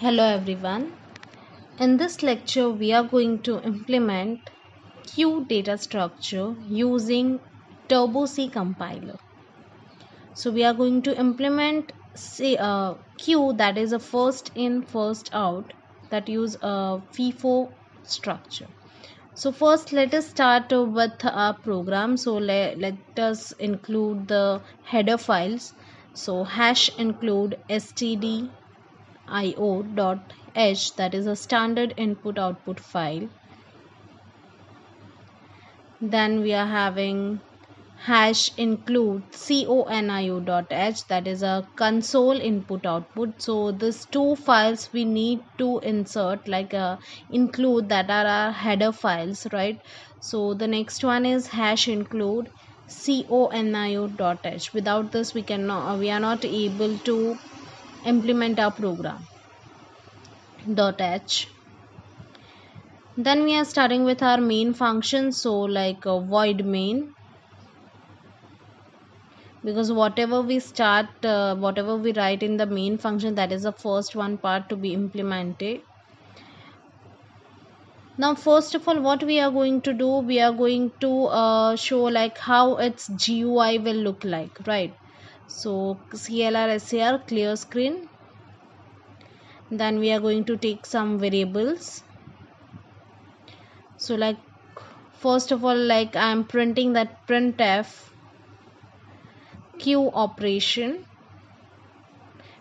Hello everyone. In this lecture we are going to implement Q data structure using Turbo C compiler. So we are going to implement Q, that is a first in first out, that use a FIFO structure. So first let us start with our program. So let us include the header files. So hash include std io.h, that is a standard input output file. Then we are having hash include conio.h, that is a console input output. So these two files we need to insert, like include, that are our header files, right? So the next one is hash include conio.h. Without this we are not able to implement our program. .h. Then we are starting with our main function. So like void main, because whatever we write in the main function, that is the first one part to be implemented. Now first of all, what we are going to do, we are going to show like how its GUI will look like, right? So CLR SAR clear screen. Then we are going to take some variables. So like first of all, like I am printing that printf Q operation,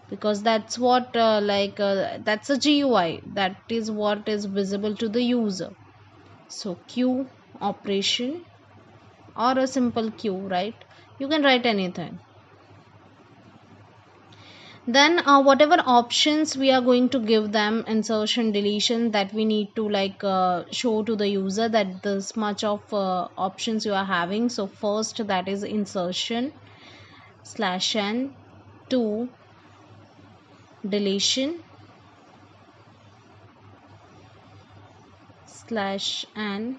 because that's what that's a GUI, that is what is visible to the user. So Q operation, or a simple Q, right? You can write anything. Then whatever options we are going to give them, insertion, deletion, that we need to show to the user that this much of options you are having. So first, that is insertion /n, 2 deletion /n,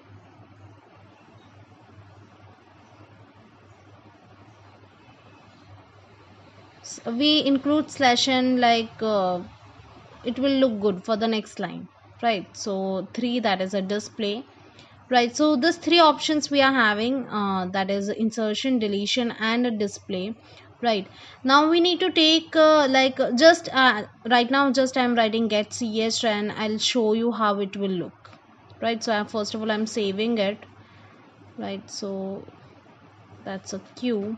we include /n, it will look good for the next line, right? So 3, that is a display, right? So these three options we are having, that is insertion, deletion, and a display, right? Now we need to take just right now just I'm writing get ch, and I'll show you how it will look, right? So first of all I'm saving it, right? So that's a Q.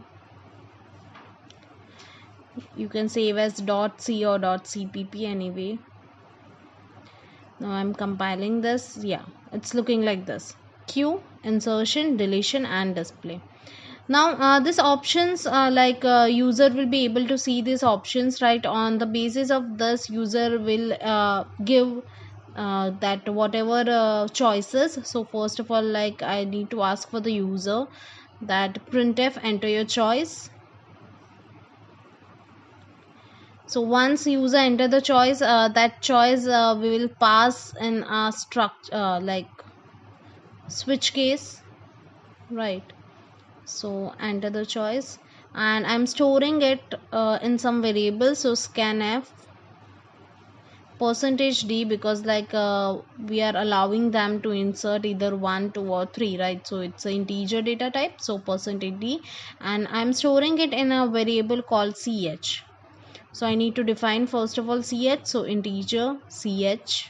You can save as .c or .cpp anyway. Now I'm compiling this. Yeah, it's looking like this: Q, insertion, deletion, and display. Now these options, user will be able to see these options, right? On the basis of this, user will give that whatever choices. So first of all, like I need to ask for the user that printf enter your choice. So once user enter the choice, that choice we will pass in a structure, switch case, right? So enter the choice, and I'm storing it in some variable. So scanf %d, because we are allowing them to insert either 1, 2, or 3, right? So it's an integer data type, so %d, and I'm storing it in a variable called ch. So I need to define first of all ch, so integer ch.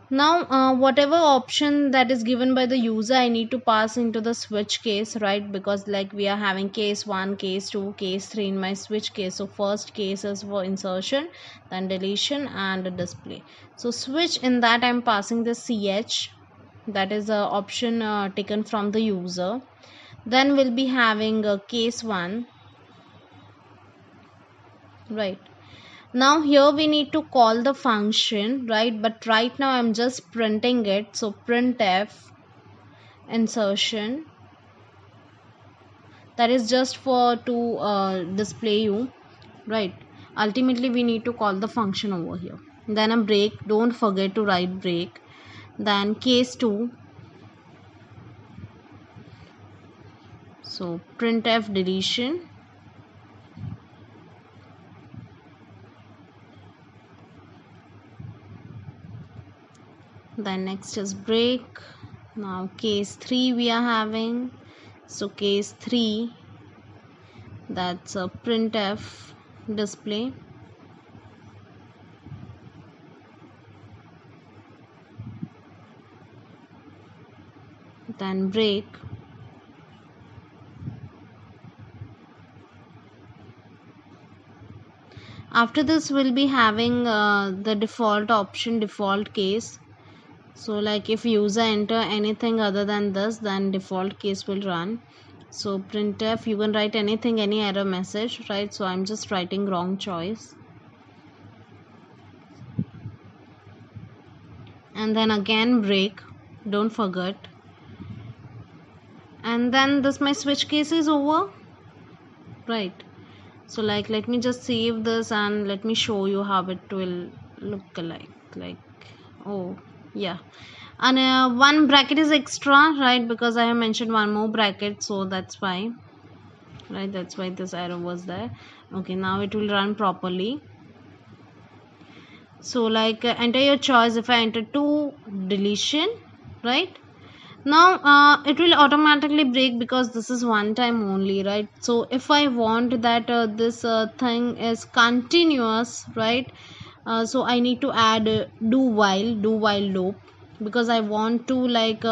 Now whatever option that is given by the user, I need to pass into the switch case, right? Because like we are having case 1, case 2, case 3 in my switch case. So first case is for insertion, then deletion, and display. So switch, in that I'm passing the ch, that is a option taken from the user. Then we'll be having case 1, right? Now here we need to call the function, right? But right now I'm just printing it. So printf insertion, that is just for to display you, right? Ultimately we need to call the function over here. Then a break, don't forget to write break. Then case 2, so printf deletion, then next is break. Now case 3 we are having. So case 3, that's a printf display. Then break. After this we'll be having the default option, default case. So like if user enter anything other than this, then default case will run. So printf, you can write anything, any error message, right? So I'm just writing wrong choice. And then again break, don't forget. And then this my switch case is over, right? So like let me just save this and let me show you how it will look like oh yeah. And one bracket is extra, right? Because I have mentioned one more bracket, so that's why, right? That's why this error was there. Okay, now it will run properly. So like enter your choice. If I enter 2, deletion, right? Now it will automatically break because this is one time only, right? So if I want that this thing is continuous, right? So I need to add do while loop, because I want to like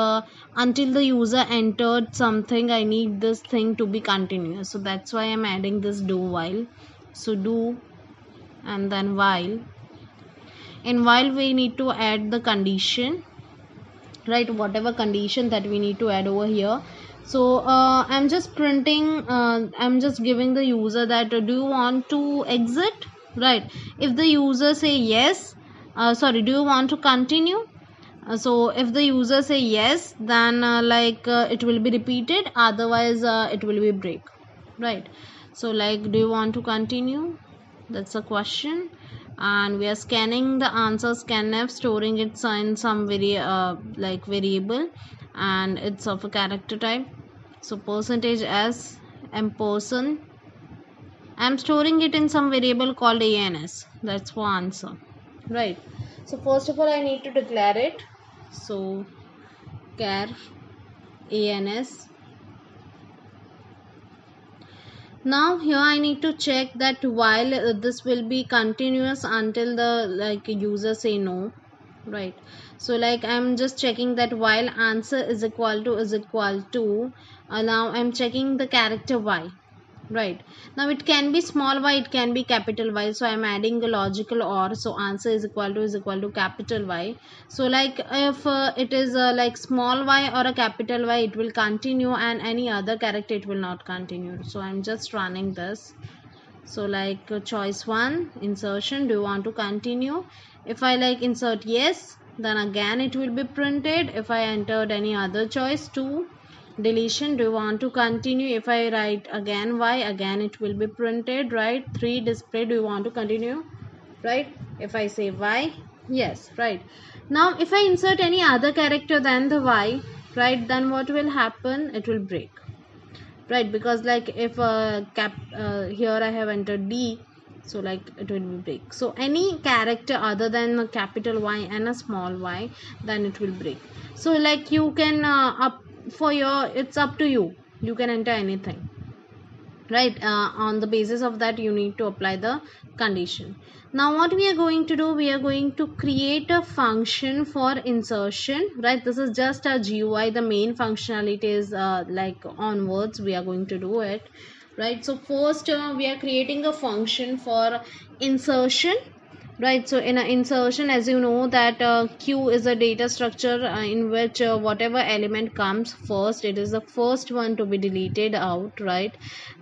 until the user entered something, I need this thing to be continuous. So that's why I'm adding this do while. So do and then while. In while we need to add the condition, right? Whatever condition that we need to add over here. So I'm just printing, I'm just giving the user that do you want to exit, right? If the user say yes, sorry, do you want to continue? So if the user say yes, then it will be repeated, otherwise it will be break, right? So like do you want to continue, that's a question. And we are scanning the answer, scanf, storing it in some variable, and it's of a character type. So percentage s ampersand, I'm storing it in some variable called ans, that's for answer, right? So first of all I need to declare it. So char ans. Now here I need to check that while this will be continuous until the user say no, right? So like I'm just checking that while answer is equal to now I'm checking the character y, right? Now it can be small y, it can be capital Y, so I'm adding a logical or. So answer is equal to capital Y. So like if it is like small y or a capital Y, it will continue, and any other character it will not continue. So I'm just running this. So like choice 1, insertion, do you want to continue? If I like insert yes, then again it will be printed. If I entered any other choice, 2, deletion, do you want to continue? If I write again y, again it will be printed, right? 3, display, do you want to continue, right? If I say y, yes, right? Now if I insert any other character than the y, right, then what will happen? It will break, right? Because like if here I have entered d, so like it will be break. So any character other than a capital Y and a small y, then it will break. So like you can up for your, it's up to you, you can enter anything, right? On the basis of that you need to apply the condition. Now what we are going to do, we are going to create a function for insertion, right? This is just a GUI, the main functionality is like onwards we are going to do it, right? So first we are creating a function for insertion, right? So in an insertion, as you know that queue is a data structure in which whatever element comes first, it is the first one to be deleted out, right?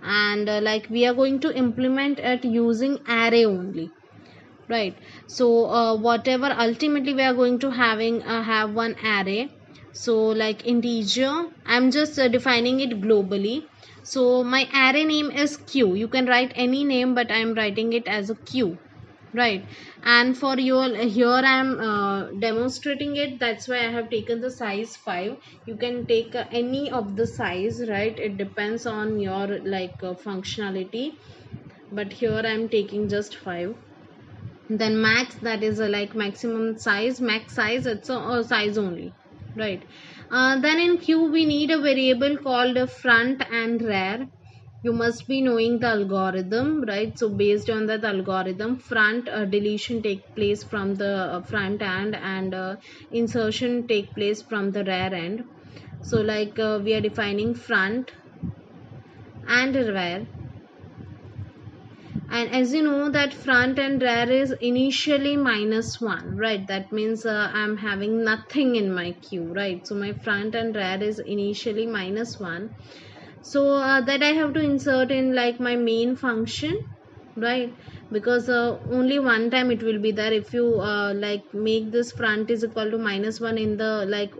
And like we are going to implement it using array only, right? So whatever ultimately we are going to have one array. So like integer, I'm just defining it globally. So my array name is q, you can write any name, but I'm writing it as a q, right? And for your here I am demonstrating it, that's why I have taken the size 5. You can take any of the size, right? It depends on your functionality, but here I am taking just 5. then max, that is like maximum size, max size, it's a size only, right? Then in q we need a variable called a front and rear. You must be knowing the algorithm, right? So based on that algorithm, front deletion take place from the front end, and insertion take place from the rear end. So like we are defining front and rear, and as you know that front and rear is initially -1, right? That means I'm having nothing in my queue, right? So my front and rear is initially -1, so that I have to insert in like my main function, right? Because only one time it will be there. If you like make this front is equal to -1 in the like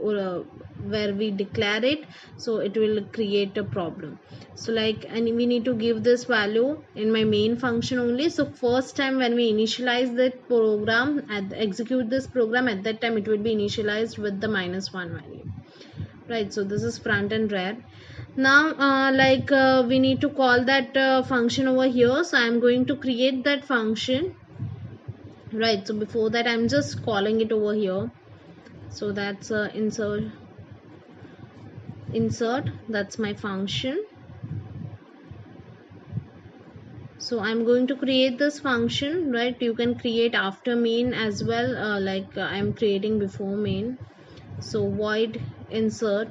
where we declare it, so it will create a problem. So like, and we need to give this value in my main function only. So first time when we initialize the program and execute this program, at that time it will be initialized with the -1 value, right? So this is front and rear. Now like we need to call that function over here, so I'm going to create that function, right? So before that I'm just calling it over here. So that's insert, that's my function. So I'm going to create this function, right? You can create after main as well, like I'm creating before main. So void insert.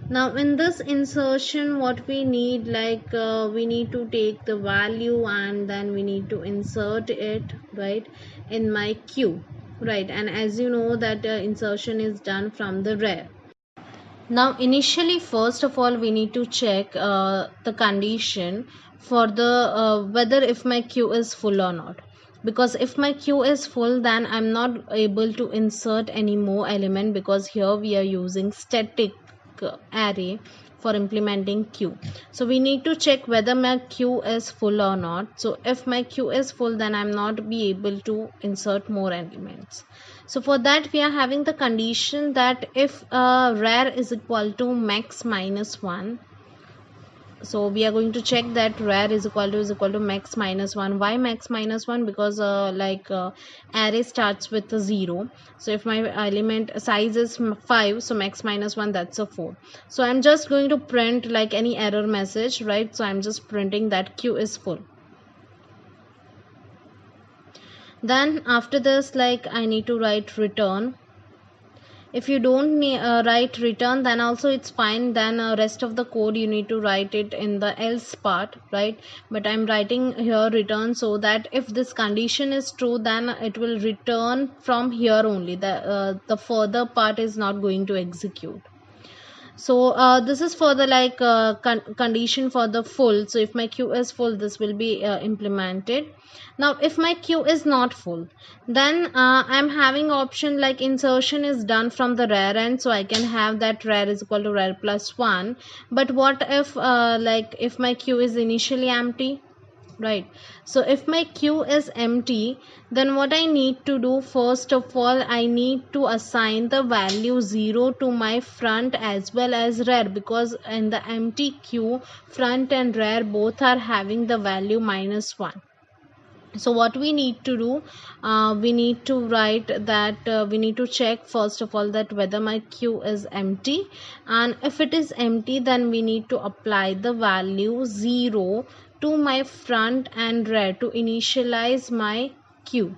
Now in this insertion what we need, like we need to take the value and then we need to insert it, right, in my queue, right? And as you know that insertion is done from the rear. Now initially first of all we need to check the condition for the whether if my queue is full or not, because if my queue is full then I'm not able to insert any more element, because here we are using static array for implementing queue. So we need to check whether my queue is full or not. So if my queue is full then I'm not be able to insert more elements. So for that we are having the condition that if rear is equal to max -1, so we are going to check that rear is equal to max -1. Why max -1? Because like array starts with a 0. So if my element size is 5, so max -1, that's a 4. So I'm just going to print like any error message, right? So I'm just printing that queue is full. Then after this, like I need to write return. If you don't write return then also it's fine, then rest of the code you need to write it in the else part, right? But I'm writing here return, so that if this condition is true then it will return from here only, the further part is not going to execute. So this is for the like condition for the full. So if my queue is full, this will be implemented. Now if my queue is not full, then I'm having option like insertion is done from the rear end, so I can have that rear is equal to rear plus 1. But what if like if my queue is initially empty, right? So if my queue is empty, then what I need to do, first of all I need to assign the value 0 to my front as well as rear, because in the empty queue front and rear both are having the value -1. So what we need to do, we need to write that we need to check first of all that whether my queue is empty, and if it is empty then we need to apply the value 0 to my front and rear to initialize my queue.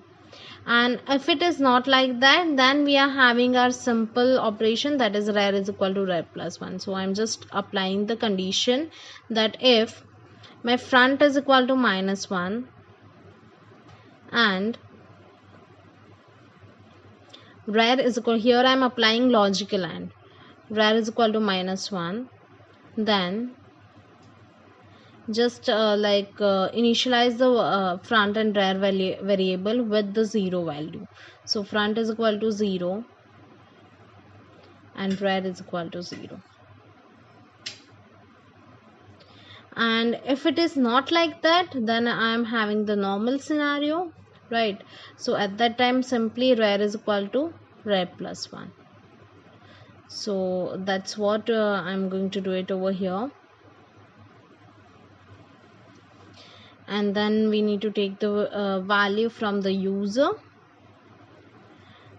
And if it is not like that, then we are having our simple operation, that is rear is equal to rear plus 1. So I'm just applying the condition that if my front is equal to -1 and rear is equal, here I am applying logical and rear is equal to -1, then just initialize the front and rear variable with the 0 value. So front is equal to 0 and rear is equal to 0. And if it is not like that, then I am having the normal scenario, right? So at that time simply rear is equal to rear plus 1. So that's what I'm going to do it over here. and then we need to take the value from the user.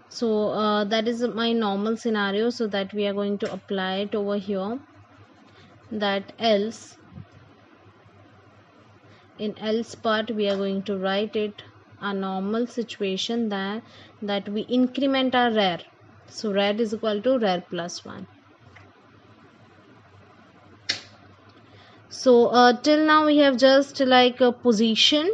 So that is my normal scenario, so that we are going to apply it over here. That else, in else part we are going to write it a normal situation that we increment our rar. So rar is equal to rar plus 1. So till now we have just like a position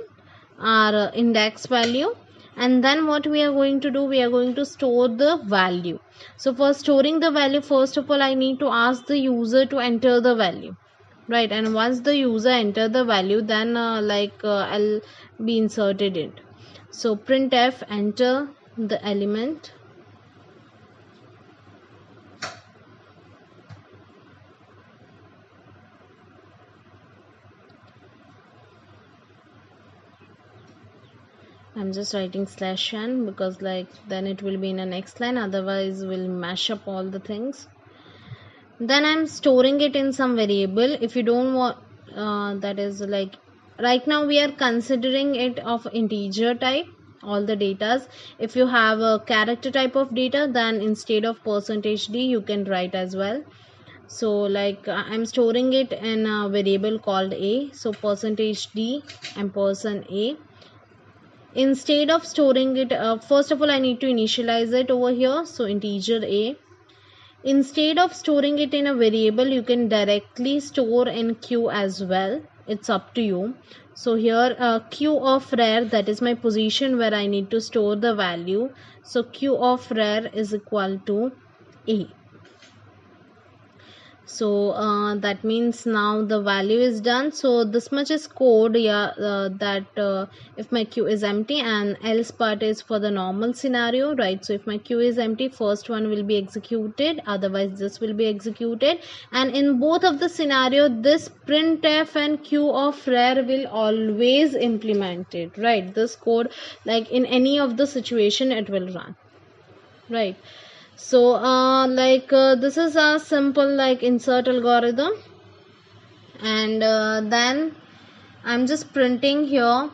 our index value, and then what we are going to do, we are going to store the value. So for storing the value, first of all I need to ask the user to enter the value, right? And once the user enter the value, then I'll be inserted it. So printf enter the element, I'm just writing /n because like then it will be in the next line, otherwise we'll mash up all the things. Then I'm storing it in some variable. If you don't want that is like right now we are considering it of integer type, all the datas. If you have a character type of data, then instead of %d you can write as well. So like I'm storing it in a variable called a, so %d and %a. Instead of storing it, first of all I need to initialize it over here, so integer a. Instead of storing it in a variable, you can directly store in q as well, it's up to you. So here q of rar, that is my position where I need to store the value, so q of rar is equal to a. So that means now the value is done. So this much is code, that if my queue is empty, and else part is for the normal scenario, right? So if my queue is empty, first one will be executed, otherwise this will be executed. And in both of the scenario, this printf and queue of rar will always implement it, right? This code, like in any of the situation it will run, right? So this is a simple like insert algorithm, and then I'm just printing here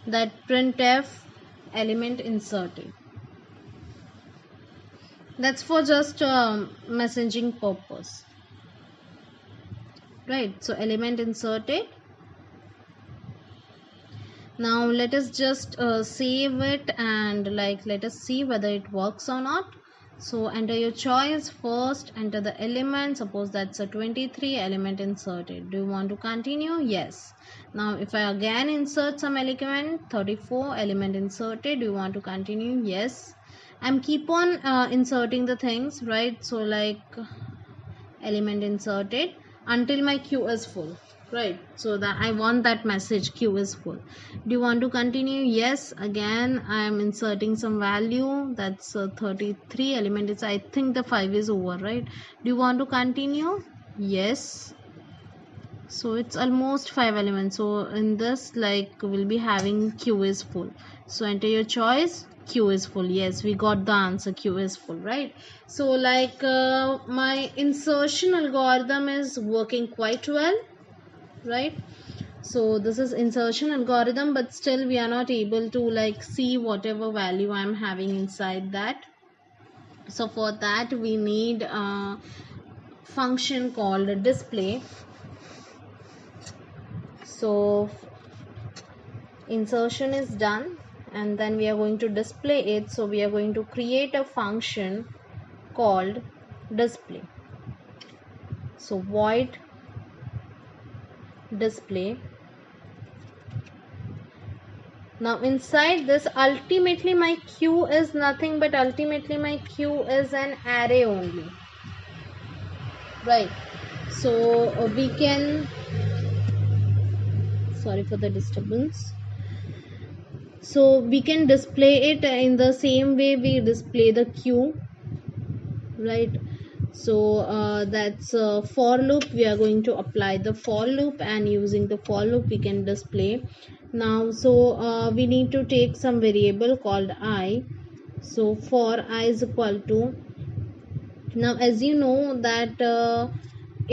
that printf element inserted. That's for just messaging purpose, right? So element inserted. Now let us just save it, and let us see whether it works or not. So enter your choice. First enter the element, suppose that's a 23, element inserted. Do you want to continue? Yes. Now if I again insert some element, 34, element inserted. Do you want to continue? Yes. I'm keep on inserting the things, right? So like element inserted until my queue is full, right? So that I want that message queue is full. Do you want to continue? Yes. Again I am inserting some value, that's 33, element is, I think the 5 is over, right? Do you want to continue? Yes. So it's almost 5 elements, so in this like we'll be having queue is full. So enter your choice, queue is full. Yes, we got the answer, queue is full, right? So like my insertion algorithm is working quite well, right? So this is insertion algorithm, but still we are not able to like see whatever value I'm having inside that. So for that we need a function called display. So insertion is done, and then we are going to display it. So we are going to create a function called display. So void display. Now inside this, ultimately my queue is nothing but ultimately my queue is an array only, right? So we can, sorry for the disturbance. So we can display it in the same way we display the queue, right? So that's for loop. We are going to apply the for loop, and using the for loop we can display. Now so we need to take some variable called I. So for I is equal to, now as you know that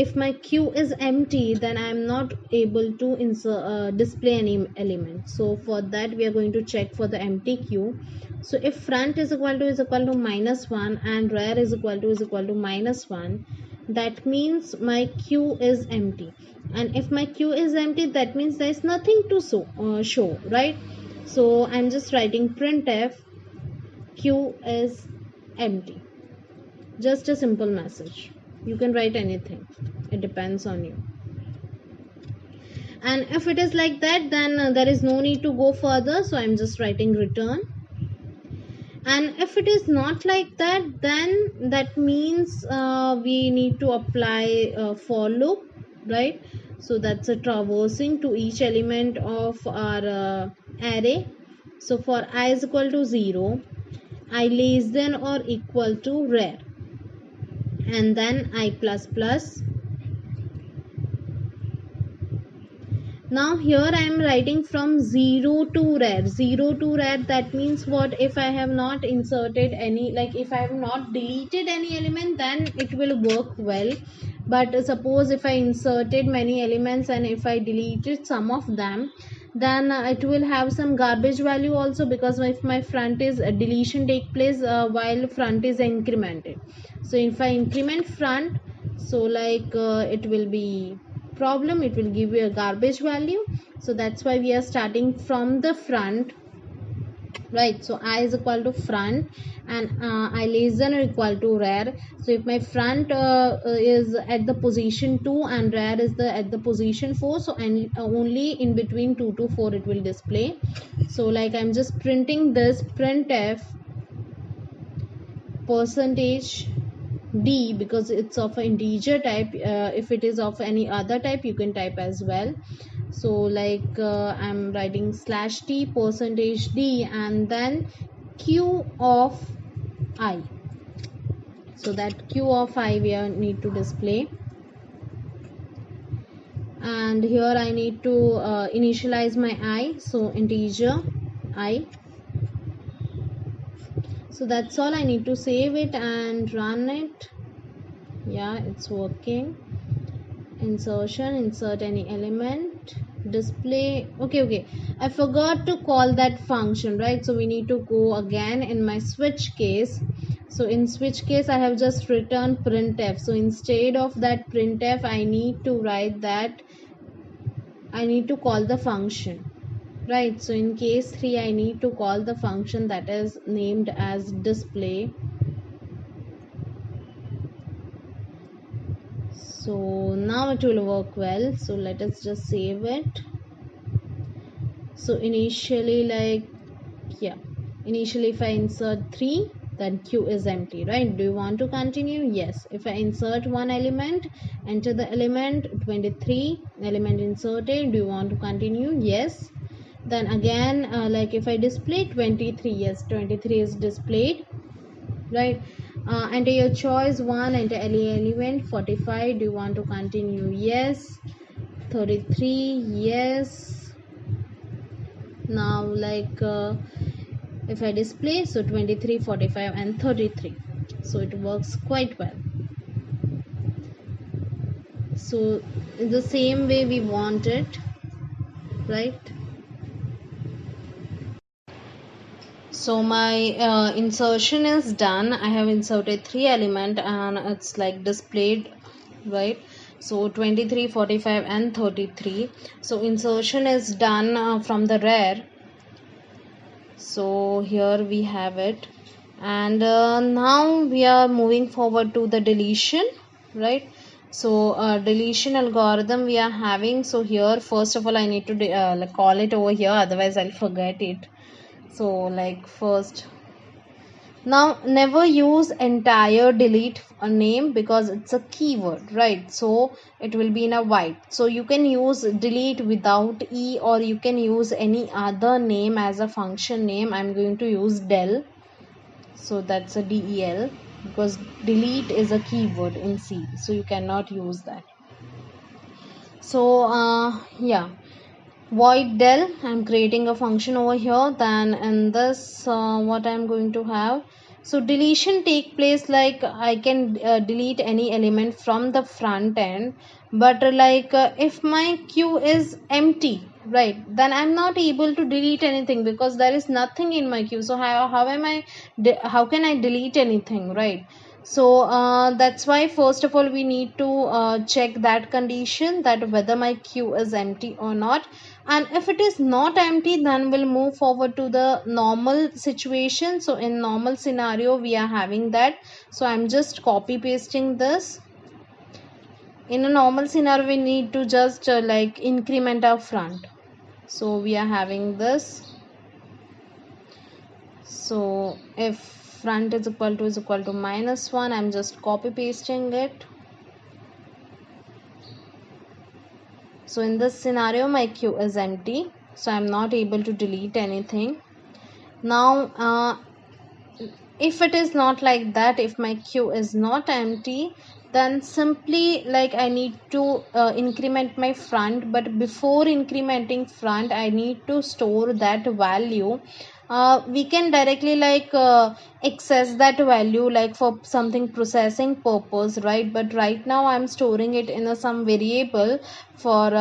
if my queue is empty, then I am not able to display any element. So for that we are going to check for the empty queue. So if front is equal to -1 and rear is equal to -1, that means my queue is empty. And if my queue is empty, that means there is nothing to show, right? So I'm just writing printf queue is empty. Just a simple message. You can write anything, it depends on you. And if it is like that, then there is no need to go further, so I'm just writing return. And if it is not like that, then that means we need to apply for loop, right? So that's a traversing to each element of our array. So for I is equal to 0, I less than or equal to rear, and then I plus plus. Now here I am writing from 0 to rear. 0 to rear, that means what? If I have not inserted any, like if I have not deleted any element, then it will work well. But suppose if I inserted many elements and if I deleted some of them, then it will have some garbage value also, because if my front is deletion take place while front is incremented. So if I increment front, so like it will be problem, it will give you a garbage value. So that's why we are starting from the front, right? So I is equal to front and I less than or equal to rear. So if my front is at the position 2 and rear is at the position 4, so and only in between 2 to 4 it will display. So like I'm just printing this printf percentage d, because it's of an integer type. If it is of any other type, you can type as well. So like I'm writing /t percentage d and then q of I. So that q of I we need to display. And here I need to initialize my I, so integer I. So that's all. I need to save it and run it. Yeah, it's working. Insertion, insert any element, display. Okay, I forgot to call that function, right? So we need to go again in my switch case. So in switch case I have just returned printf. So instead of that printf, I need to write that I need to call the function, right? So in case 3 I need to call the function that is named as display. So now it will work well. So let us just save it. So initially, like, yeah, initially if I insert 3, then queue is empty, right? Do you want to continue? Yes. If I insert one element, enter the element 23, element inserted, do you want to continue? Yes. Then again, like if I display 23, yes, 23 is displayed, right? Enter your choice, 1, enter any element, 45, do you want to continue? Yes. 33, yes. Now like if I display, so 23, 45 and 33, so it works quite well. So in the same way we want it, right? So my insertion is done. I have inserted 3 elements and it's like displayed, right? So 23, 45 and 33. So insertion is done from the rear. So here we have it. And now we are moving forward to the deletion, right? So deletion algorithm we are having. So here first of all I need to call it over here, otherwise I'll forget it. So like first, now never use entire delete a name because it's a keyword, right? So it will be in a white. So you can use delete without e, or you can use any other name as a function name. I'm going to use del, so that's a del, because delete is a keyword in C, so you cannot use that. So yeah, void del, I'm creating a function over here. Then in this what I'm going to have, So deletion take place like I can delete any element from the front end, but if my queue is empty, right, then I'm not able to delete anything because there is nothing in my queue. So how can I delete anything, right? So that's why first of all we need to check that condition, that whether my queue is empty or not. And if it is not empty, then we'll move forward to the normal situation. So in normal scenario we are having that. So I'm just copy pasting this. In a normal scenario we need to just increment our front. So we are having this. So if front is equal to -1, I'm just copy pasting it. So in this scenario my queue is empty, so I'm not able to delete anything. Now if it is not like that, if my queue is not empty, then simply I need to increment my front. But before incrementing front I need to store that value. We can directly access that value for something processing purpose, right? But right now I'm storing it in some variable for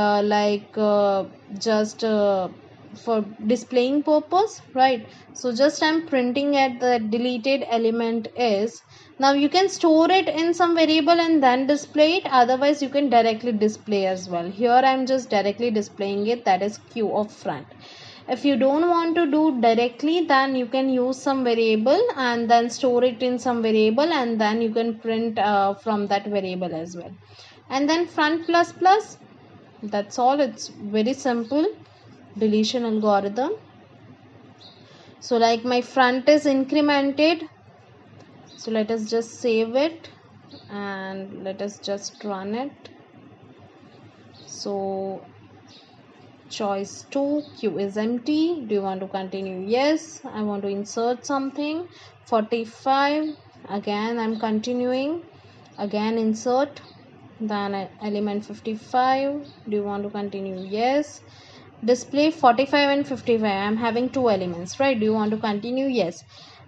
just for displaying purpose, right? So just I'm printing at the deleted element is. Now you can store it in some variable and then display it, otherwise you can directly display as well. Here I'm just directly displaying it, that is queue of front. If you don't want to do directly, then you can use some variable and then store it in some variable, and then you can print from that variable as well. And then front plus plus, that's all. It's very simple deletion algorithm. So my front is incremented, so let us just save it and let us just run it. So choice 2, queue is empty. Do you want to continue? Yes. I want to insert something. 45, again I'm continuing. Again insert, then element 55. Do you want to continue? Yes. Display 45 and 55, I'm having two elements, right? Do you want to continue? Yes.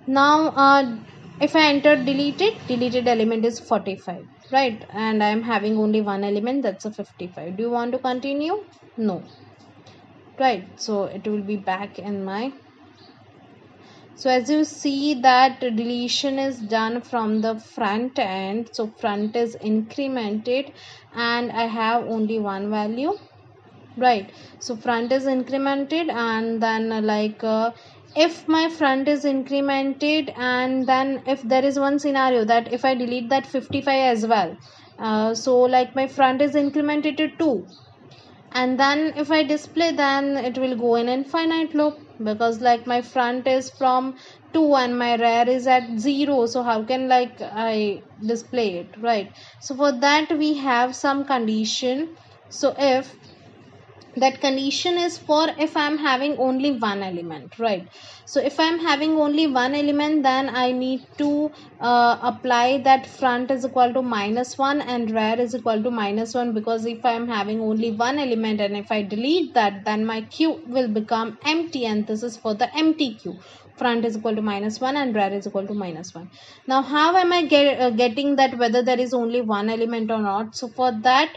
Now if I enter deleted element is 45, right? And I'm having only one element, that's a 55. Do you want to continue? No, right? So it will be back in my. So as you see that deletion is done from the front end, so front is incremented and I have only one value, right? So front is incremented, and then if my front is incremented, and then if there is one scenario that if I delete that 55 as well, so my front is incremented to 2, and then if I display, then it will go in infinite loop, because my front is from 2 and my rear is at 0. So how can I display it, right? So for that we have some condition. So if that condition is for if I'm having only one element, right? So if I'm having only one element, then I need to apply that front is equal to -1 and rear is equal to -1, because if I'm having only one element and if I delete that, then my queue will become empty, and this is for the empty queue. Front is equal to -1 and rear is equal to -1. Now how am I getting that whether there is only one element or not? So for that,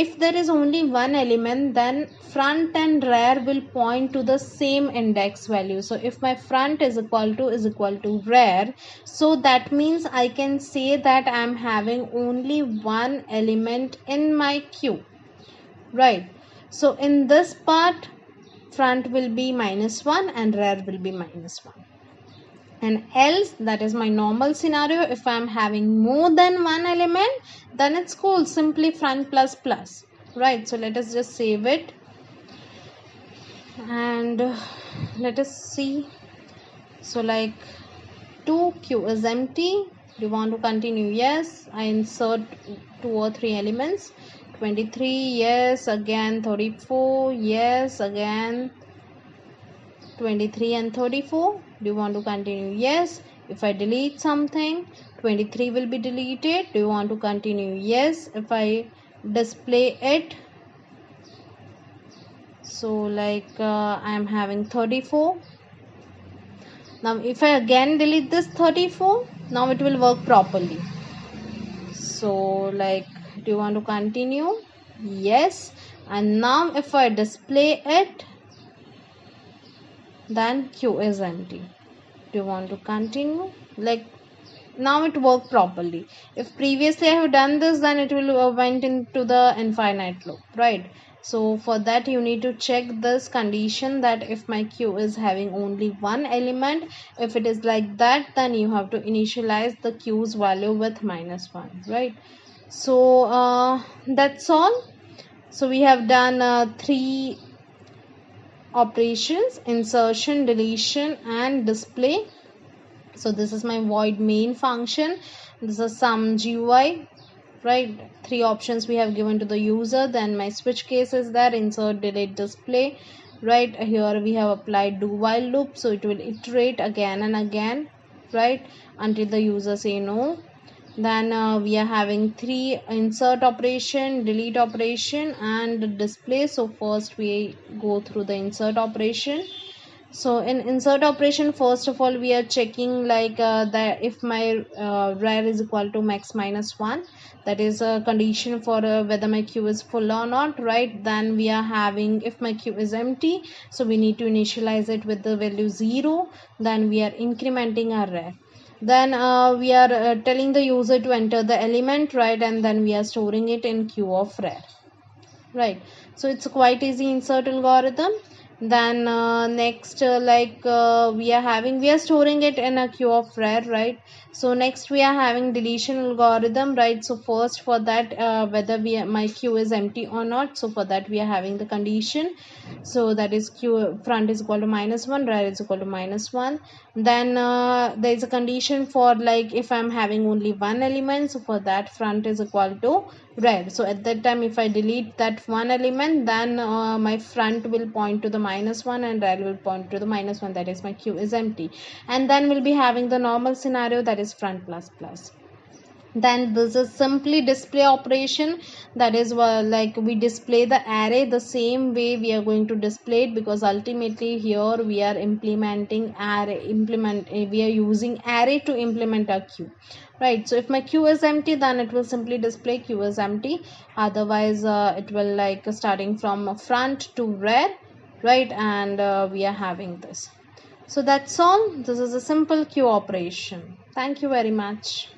if there is only one element, then front and rear will point to the same index value. So if my front is equal to rear, so that means I can say that I am having only one element in my queue, right? So in this part, front will be -1 and rear will be -1. And else, that is my normal scenario, if I am having more than one element, then it's cool, simply front plus plus, right? So let us just save it and let us see. So 2, queue is empty. Do you want to continue? Yes. I insert 2 or 3 elements. 23, yes. Again 34, yes. Again 23 and 34. Do you want to continue? Yes. If I delete something, 23 will be deleted. Do you want to continue? Yes. If I display it, so I am having 34. Now if I again delete this 34, now it will work properly. So like, do you want to continue? Yes. And now if I display it, then Q is empty. Do you want to continue? Like, now it worked properly. If previously I have done this, then it will went into the infinite loop, right? So for that you need to check this condition, that if my queue is having only one element, if it is like that, then you have to initialize the queue's value with -1, right? So that's all. So we have done three operations: insertion, deletion, and display. So this is my void main function. This is some GUI, right? Three options we have given to the user. Then my switch case is there: insert, delete, display, right? Here we have applied do while loop, so it will iterate again and again, right, until the user say no. Then we are having three: insert operation, delete operation, and display. So first we go through the insert operation. So in insert operation, first of all we are checking like that if my var is equal to max -1, that is a condition for whether my queue is full or not, right? Then we are having, if my queue is empty, so we need to initialize it with the value 0. Then we are incrementing our var. Then we are telling the user to enter the element, right? And then we are storing it in queue of var, right? So it's a quite easy insert algorithm. Then next we are storing it in a queue of var, right? So next we are having deletion algorithm, right? So first for that whether my queue is empty or not, so for that we are having the condition. So that is queue front is equal to -1, var is equal to -1. Then there is a condition for like if I'm having only one element, so for that front is equal to var. So at that time if I delete that one element, then my front will point to the -1 and var will point to the -1, that is my queue is empty. And then we'll be having the normal scenario, that is front plus plus. Then this is simply display operation, that is like we display the array the same way we are going to display it, because ultimately here we are implementing array we are using array to implement a queue, right? So if my queue is empty, then it will simply display queue is empty. Otherwise it will like starting from front to var, right? And we are having this. So that's all. This is a simple queue operation. Thank you very much.